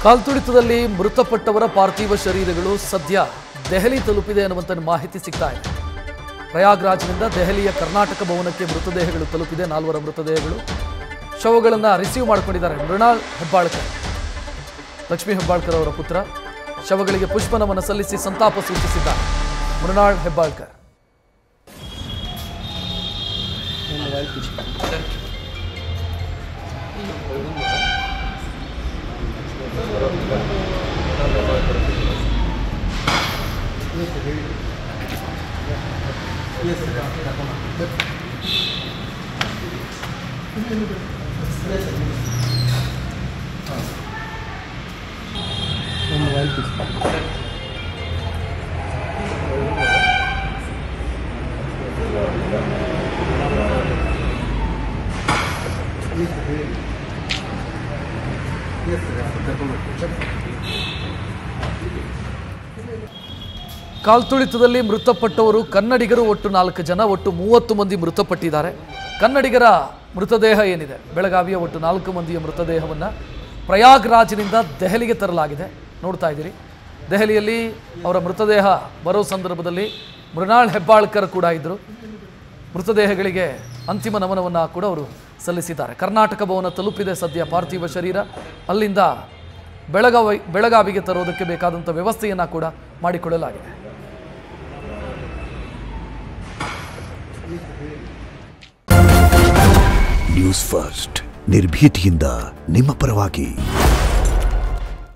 ಕಾಲ್ತುಳಿತದಲ್ಲಿ ಮೃತಪಟ್ಟವರ ಪಾರ್ಥಿವ ಶರೀರಗಳು ಸದ್ಯ ದೆಹಲಿ ತಲುಪಿದೆ ಅನ್ನುವಂತ ಮಾಹಿತಿ ಸಿಗ್ತಾ ಇದೆ. ಪ್ರಯಾಗ್ರಾಜ್ನಿಂದ ದೆಹಲಿಯ ಕರ್ನಾಟಕ ಭವನಕ್ಕೆ ಮೃತದೇಹಗಳು ತಲುಪಿದೆ. 4 ಮೃತದೇಹಗಳು ಶವಗಳನ್ನು ರಿಸೀವ್ ಮಾಡಿಕೊಂಡಿದ್ದಾರೆ. ಮೃಣಾಲ್ ಹೆಬ್ಬಾಳ್ಕರ್, ಲಕ್ಷ್ಮೀ ಹೆಬ್ಬಾಳ್ಕರ್ ಅವರ ಪುತ್ರ, ಶವಗಳಿಗೆ ಪುಷ್ಪನಮನ ಸಲ್ಲಿಸಿ ಸಂತಾಪ ಸೂಚಿಸಿದ್ದಾರೆ. ಮೃಣಾಲ್ ಹೆಬ್ಬಾಳ್ಕರ್ ಕಾಲ್ತುಳಿತದಲ್ಲಿ ಮೃತಪಟ್ಟವರು ಕನ್ನಡಿಗರು ಒಟ್ಟು 4 ಜನ, ಒಟ್ಟು 30 ಮಂದಿ ಮೃತಪಟ್ಟಿದ್ದಾರೆ. ಕನ್ನಡಿಗರ ಮೃತದೇಹ ಏನಿದೆ, ಬೆಳಗಾವಿಯ ಒಟ್ಟು 4 ಮಂದಿಯ ಮೃತದೇಹವನ್ನು ಪ್ರಯಾಗ್ರಾಜ್ನಿಂದ ದೆಹಲಿಗೆ ತರಲಾಗಿದೆ. ನೋಡ್ತಾ ಇದ್ದೀರಿ, ದೆಹಲಿಯಲ್ಲಿ ಅವರ ಮೃತದೇಹ ಬರೋ ಸಂದರ್ಭದಲ್ಲಿ ಮೃಣಾಲ್ ಹೆಬ್ಬಾಳ್ಕರ್ ಕೂಡ ಇದ್ದರು. ಮೃತದೇಹಗಳಿಗೆ ಅಂತಿಮ ನಮನವನ್ನು ಕೂಡ ಅವರು ಸಲ್ಲಿಸಿದ್ದಾರೆ. ಕರ್ನಾಟಕ ಭವನ ತಲುಪಿದೆ ಸದ್ಯ ಪಾರ್ಥಿವ ಶರೀರ. ಅಲ್ಲಿಂದ ಬೆಳಗಾವಿಗೆ ತರೋದಕ್ಕೆ ಬೇಕಾದಂಥ ವ್ಯವಸ್ಥೆಯನ್ನು ಕೂಡ ಮಾಡಿಕೊಳ್ಳಲಾಗಿದೆ. ನ್ಯೂಸ್ ಫಸ್ಟ್, ನಿರ್ಭೀತಿಯಿಂದ ನಿಮ್ಮ ಪರವಾಗಿ.